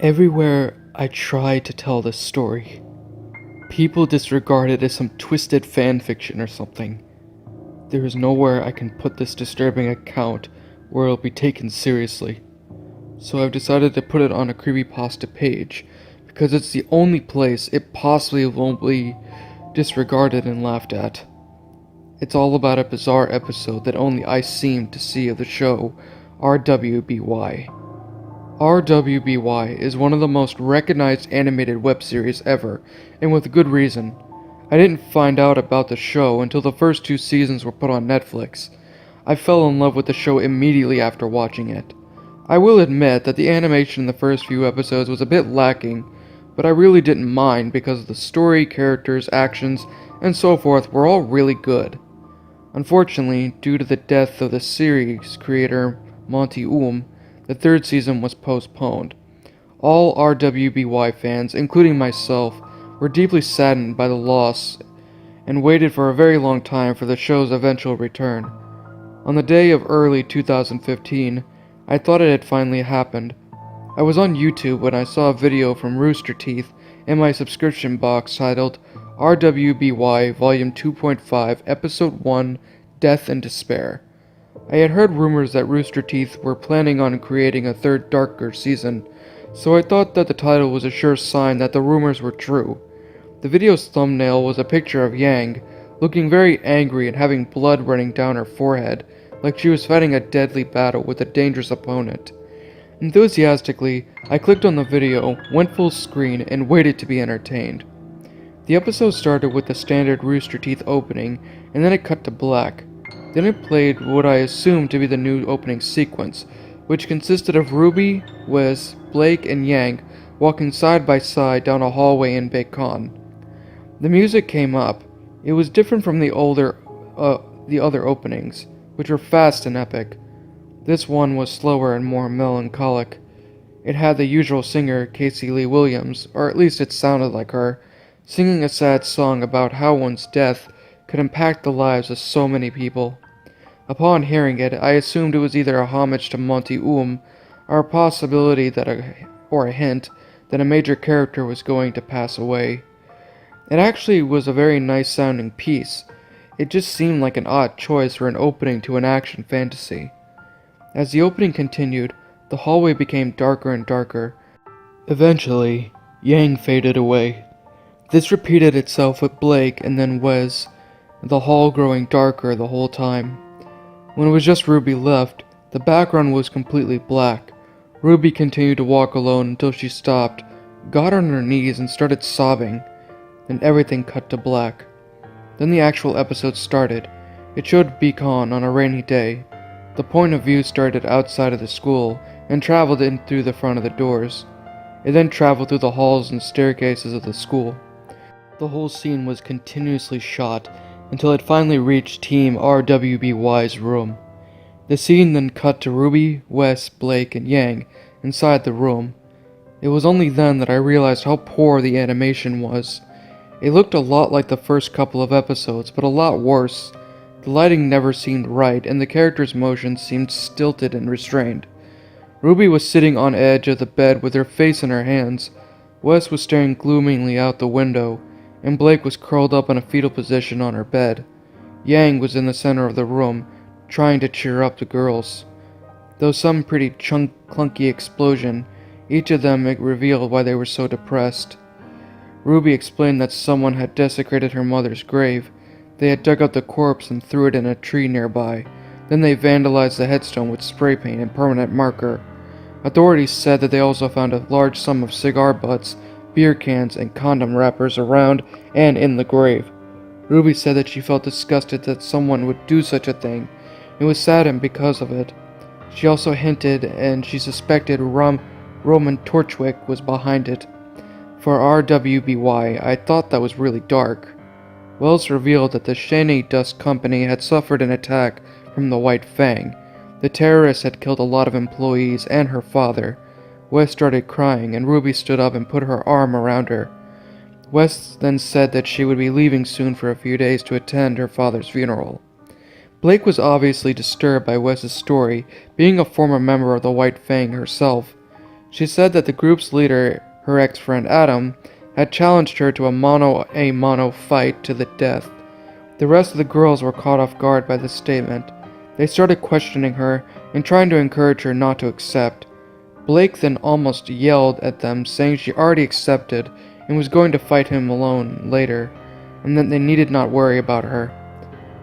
Everywhere I try to tell this story, people disregard it as some twisted fanfiction or something. There is nowhere I can put this disturbing account where it'll be taken seriously. So I've decided to put it on a creepypasta page because it's the only place it possibly won't be disregarded and laughed at. It's all about a bizarre episode that only I seem to see of the show RWBY. RWBY is one of the most recognized animated web series ever, and with good reason. I didn't find out about the show until the first 2 seasons were put on Netflix. I fell in love with the show immediately after watching it. I will admit that the animation in the first few episodes was a bit lacking, but I really didn't mind because the story, characters, actions, and so forth were all really good. Unfortunately, due to the death of the series creator Monty the 3rd season was postponed. All RWBY fans, including myself, were deeply saddened by the loss and waited for a very long time for the show's eventual return. On the day of early 2015, I thought it had finally happened. I was on YouTube when I saw a video from Rooster Teeth in my subscription box titled RWBY Volume 2.5 Episode 1 Death and Despair. I had heard rumors that Rooster Teeth were planning on creating a 3rd darker season, so I thought that the title was a sure sign that the rumors were true. The video's thumbnail was a picture of Yang, looking very angry and having blood running down her forehead, like she was fighting a deadly battle with a dangerous opponent. Enthusiastically, I clicked on the video, went full screen, and waited to be entertained. The episode started with the standard Rooster Teeth opening, and then it cut to black. Then it played what I assumed to be the new opening sequence, which consisted of Ruby, Wes, Blake, and Yang walking side by side down a hallway in Bacon. The music came up. It was different from the other openings, which were fast and epic. This one was slower and more melancholic. It had the usual singer, Casey Lee Williams, or at least it sounded like her, singing a sad song about how one's death could impact the lives of so many people. Upon hearing it, I assumed it was either a homage to Monty or a possibility or a hint that a major character was going to pass away. It actually was a very nice sounding piece. It just seemed like an odd choice for an opening to an action fantasy. As the opening continued, the hallway became darker and darker. Eventually, Yang faded away. This repeated itself with Blake and then Wes, the hall growing darker the whole time. When it was just Ruby left, the background was completely black. Ruby continued to walk alone until she stopped, got on her knees and started sobbing. Then everything cut to black. Then the actual episode started. It showed Beacon on a rainy day. The point of view started outside of the school and traveled in through the front of the doors. It then traveled through the halls and staircases of the school. The whole scene was continuously shot until it finally reached Team RWBY's room. The scene then cut to Ruby, Wes, Blake, and Yang inside the room. It was only then that I realized how poor the animation was. It looked a lot like the first couple of episodes, but a lot worse. The lighting never seemed right, and the characters' motions seemed stilted and restrained. Ruby was sitting on edge of the bed with her face in her hands. Wes was staring gloomily out the window, and Blake was curled up in a fetal position on her bed. Yang was in the center of the room, trying to cheer up the girls. Though some pretty clunky explosion, each of them revealed why they were so depressed. Ruby explained that someone had desecrated her mother's grave. They had dug up the corpse and threw it in a tree nearby. Then they vandalized the headstone with spray paint and permanent marker. Authorities said that they also found a large sum of cigar butts, beer cans, and condom wrappers around and in the grave. Ruby said that she felt disgusted that someone would do such a thing and was saddened because of it. She also hinted and she suspected Roman Torchwick was behind it. For RWBY, I thought that was really dark. Wells revealed that the Shani Dust Company had suffered an attack from the White Fang. The terrorists had killed a lot of employees and her father. Wes started crying, and Ruby stood up and put her arm around her. Wes then said that she would be leaving soon for a few days to attend her father's funeral. Blake was obviously disturbed by Wes's story, being a former member of the White Fang herself. She said that the group's leader, her ex-friend Adam, had challenged her to a mano-a-mano fight to the death. The rest of the girls were caught off guard by this statement. They started questioning her and trying to encourage her not to accept. Blake then almost yelled at them, saying she already accepted and was going to fight him alone later, and that they needed not worry about her.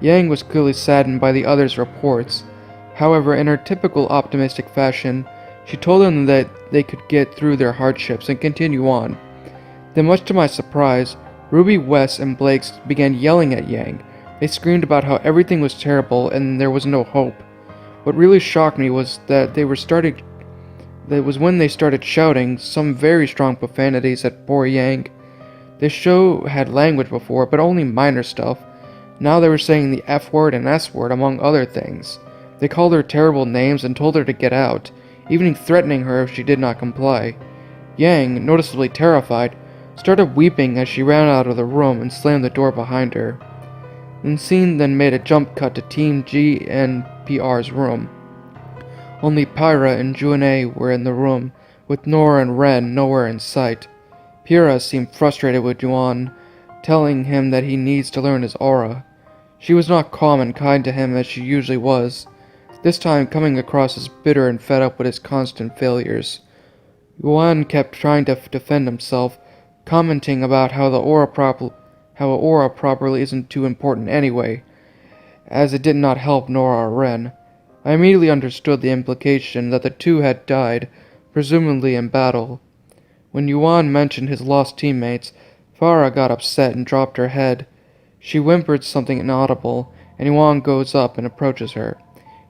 Yang was clearly saddened by the others' reports. However, in her typical optimistic fashion, she told them that they could get through their hardships and continue on. Then, much to my surprise, Ruby, Wes, and Blake began yelling at Yang. They screamed about how everything was terrible and there was no hope. What really shocked me was that when they started shouting some very strong profanities at poor Yang. The show had language before, but only minor stuff. Now they were saying the F word and S word, among other things. They called her terrible names and told her to get out, even threatening her if she did not comply. Yang, noticeably terrified, started weeping as she ran out of the room and slammed the door behind her. The scene then made a jump cut to Team G and PR's room. Only Pyra and Juane were in the room, with Nora and Ren nowhere in sight. Pyra seemed frustrated with Juan, telling him that he needs to learn his aura. She was not calm and kind to him as she usually was, this time coming across as bitter and fed up with his constant failures. Juan kept trying to defend himself, commenting about how aura properly isn't too important anyway, as it did not help Nora or Ren. I immediately understood the implication that the two had died, presumably in battle. When Yuan mentioned his lost teammates, Farah got upset and dropped her head. She whimpered something inaudible, and Yuan goes up and approaches her.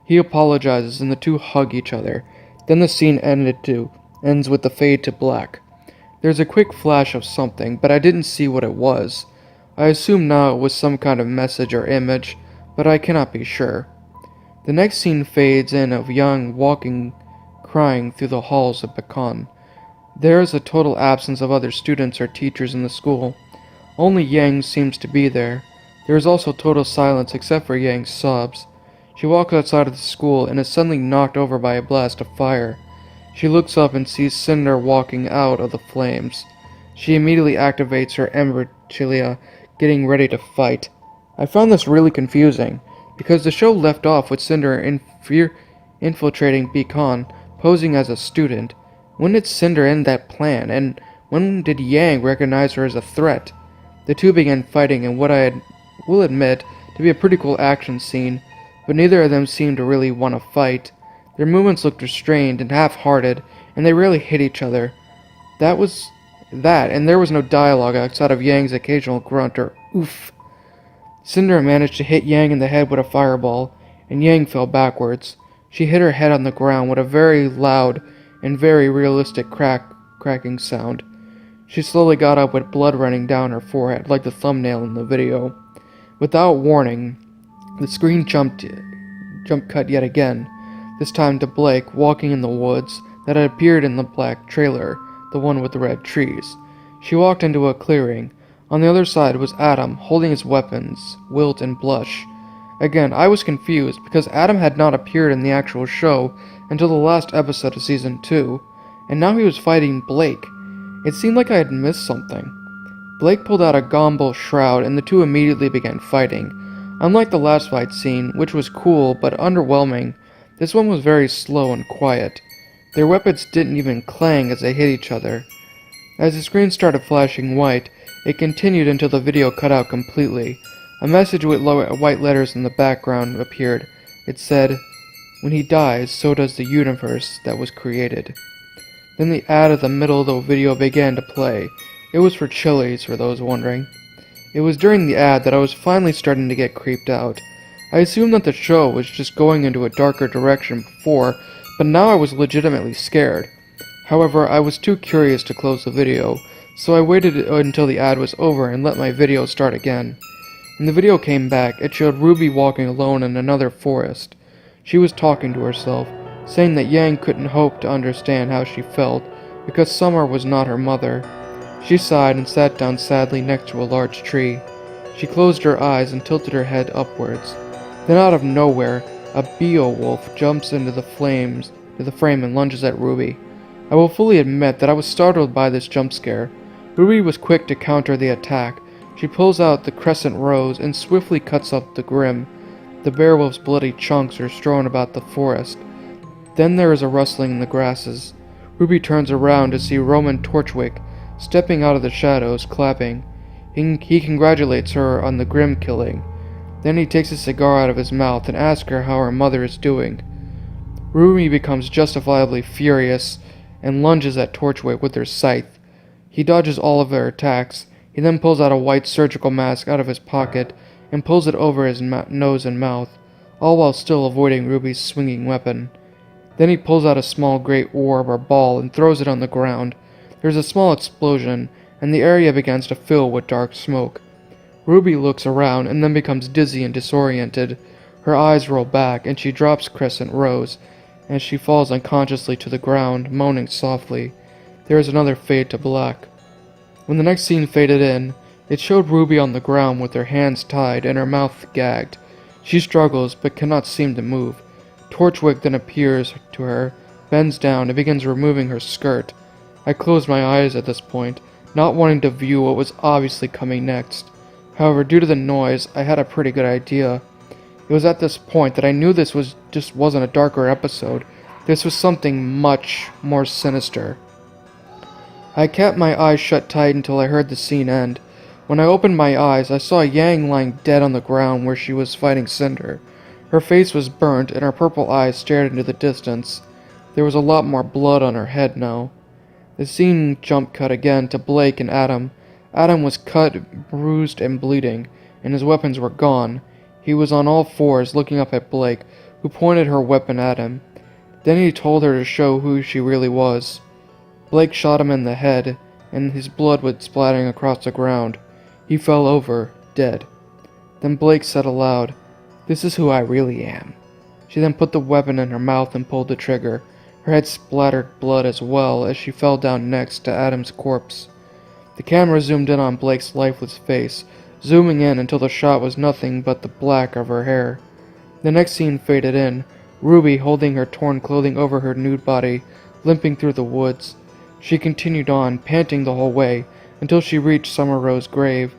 He apologizes and the two hug each other. Then the scene ends with the fade to black. There's a quick flash of something, but I didn't see what it was. I assume now it was some kind of message or image, but I cannot be sure. The next scene fades in of Yang walking, crying through the halls of Pecan. There is a total absence of other students or teachers in the school. Only Yang seems to be there. There is also total silence except for Yang's sobs. She walks outside of the school and is suddenly knocked over by a blast of fire. She looks up and sees Cinder walking out of the flames. She immediately activates her Ember Chilia, getting ready to fight. I found this really confusing, because the show left off with Cinder infiltrating Beacon, posing as a student. When did Cinder end that plan, and when did Yang recognize her as a threat? The two began fighting in what I will admit to be a pretty cool action scene, but neither of them seemed to really want to fight. Their movements looked restrained and half-hearted, and they rarely hit each other. That was that, and there was no dialogue outside of Yang's occasional grunt or oof. Cinder managed to hit Yang in the head with a fireball, and Yang fell backwards. She hit her head on the ground with a very loud and very realistic cracking sound. She slowly got up with blood running down her forehead, like the thumbnail in the video. Without warning, the screen jump cut yet again, this time to Blake walking in the woods that had appeared in the black trailer, the one with the red trees. She walked into a clearing. On the other side was Adam, holding his weapons, Wilt and Blush. Again, I was confused, because Adam had not appeared in the actual show until the last episode of Season 2, and now he was fighting Blake. It seemed like I had missed something. Blake pulled out a Gombo shroud, and the two immediately began fighting. Unlike the last fight scene, which was cool but underwhelming, this one was very slow and quiet. Their weapons didn't even clang as they hit each other. As the screen started flashing white, it continued until the video cut out completely. A message with white letters in the background appeared. It said, "When he dies, so does the universe that was created." Then the ad at the middle of the video began to play. It was for Chili's, for those wondering. It was during the ad that I was finally starting to get creeped out. I assumed that the show was just going into a darker direction before, but now I was legitimately scared. However, I was too curious to close the video, so I waited until the ad was over and let my video start again. When the video came back, it showed Ruby walking alone in another forest. She was talking to herself, saying that Yang couldn't hope to understand how she felt, because Summer was not her mother. She sighed and sat down sadly next to a large tree. She closed her eyes and tilted her head upwards. Then out of nowhere, a Beowulf jumps into the frame and lunges at Ruby. I will fully admit that I was startled by this jump scare. RWBY was quick to counter the attack. She pulls out the crescent rose and swiftly cuts up the grim. The werewolf's bloody chunks are strewn about the forest. Then there is a rustling in the grasses. RWBY turns around to see Roman Torchwick stepping out of the shadows, clapping. He congratulates her on the grim killing. Then he takes a cigar out of his mouth and asks her how her mother is doing. RWBY becomes justifiably furious and lunges at Torchwick with her scythe. He dodges all of her attacks. He then pulls out a white surgical mask out of his pocket and pulls it over his nose and mouth, all while still avoiding RWBY's swinging weapon. Then he pulls out a small gray orb or ball and throws it on the ground. There's a small explosion, and the area begins to fill with dark smoke. RWBY looks around and then becomes dizzy and disoriented. Her eyes roll back, and she drops Crescent Rose, and she falls unconsciously to the ground, moaning softly. There is another fade to black. When the next scene faded in, it showed RWBY on the ground with her hands tied and her mouth gagged. She struggles, but cannot seem to move. Torchwick then appears to her, bends down, and begins removing her skirt. I closed my eyes at this point, not wanting to view what was obviously coming next. However, due to the noise, I had a pretty good idea. It was at this point that I knew this wasn't a darker episode. This was something much more sinister. I kept my eyes shut tight until I heard the scene end. When I opened my eyes, I saw Yang lying dead on the ground where she was fighting Cinder. Her face was burnt, and her purple eyes stared into the distance. There was a lot more blood on her head now. The scene jump cut again to Blake and Adam. Adam was cut, bruised, and bleeding, and his weapons were gone. He was on all fours looking up at Blake, who pointed her weapon at him. Then he told her to show who she really was. Blake shot him in the head, and his blood was splattering across the ground. He fell over, dead. Then Blake said aloud, "This is who I really am." She then put the weapon in her mouth and pulled the trigger. Her head splattered blood as well as she fell down next to Adam's corpse. The camera zoomed in on Blake's lifeless face, zooming in until the shot was nothing but the black of her hair. The next scene faded in, RWBY holding her torn clothing over her nude body, limping through the woods. She continued on, panting the whole way, until she reached Summer Rose's grave.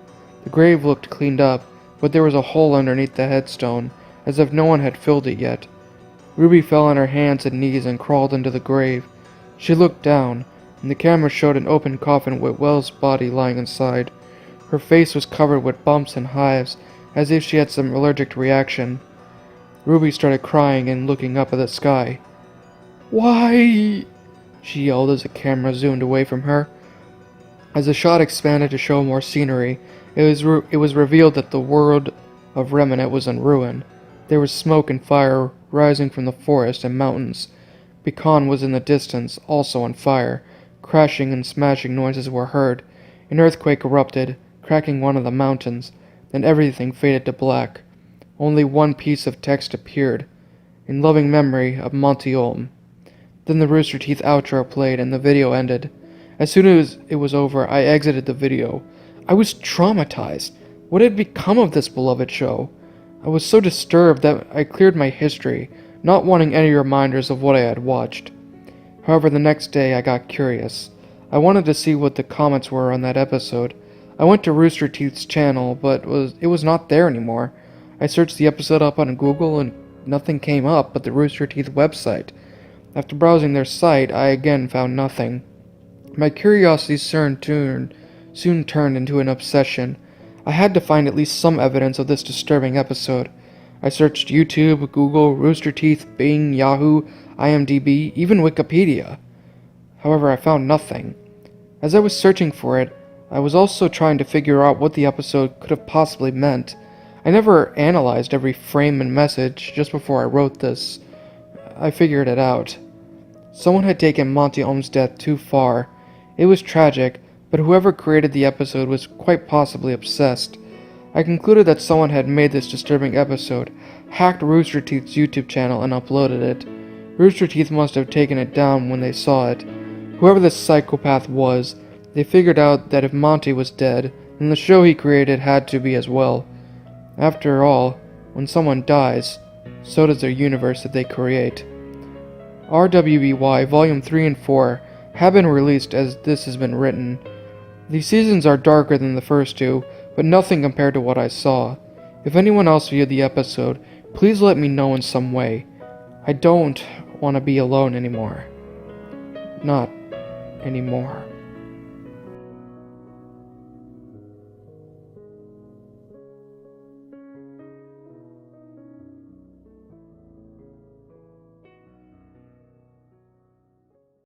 The grave looked cleaned up, but there was a hole underneath the headstone, as if no one had filled it yet. RWBY fell on her hands and knees and crawled into the grave. She looked down, and the camera showed an open coffin with Wells' body lying inside. Her face was covered with bumps and hives, as if she had some allergic reaction. RWBY started crying and looking up at the sky. "Why?" she yelled as the camera zoomed away from her. As the shot expanded to show more scenery, it was revealed that the world of Remnant was in ruin. There was smoke and fire rising from the forest and mountains. Beacon was in the distance, also on fire. Crashing and smashing noises were heard. An earthquake erupted, cracking one of the mountains. Then everything faded to black. Only one piece of text appeared. "In loving memory of Monty Olm." Then the Rooster Teeth outro played and the video ended. As soon as it was over, I exited the video. I was traumatized. What had become of this beloved show? I was so disturbed that I cleared my history, not wanting any reminders of what I had watched. However, the next day I got curious. I wanted to see what the comments were on that episode. I went to Rooster Teeth's channel, but it was not there anymore. I searched the episode up on Google and nothing came up but the Rooster Teeth website. After browsing their site, I again found nothing. My curiosity soon turned into an obsession. I had to find at least some evidence of this disturbing episode. I searched YouTube, Google, Rooster Teeth, Bing, Yahoo, IMDb, even Wikipedia. However, I found nothing. As I was searching for it, I was also trying to figure out what the episode could have possibly meant. I never analyzed every frame and message just before I wrote this. I figured it out. Someone had taken Monty Olm's death too far. It was tragic, but whoever created the episode was quite possibly obsessed. I concluded that someone had made this disturbing episode, hacked Rooster Teeth's YouTube channel, and uploaded it. Rooster Teeth must have taken it down when they saw it. Whoever this psychopath was, they figured out that if Monty was dead, then the show he created had to be as well. After all, when someone dies, so does their universe that they create. RWBY Volume 3 and 4 have been released as this has been written. These seasons are darker than the first two, but nothing compared to what I saw. If anyone else viewed the episode, please let me know in some way. I don't want to be alone anymore. Not anymore.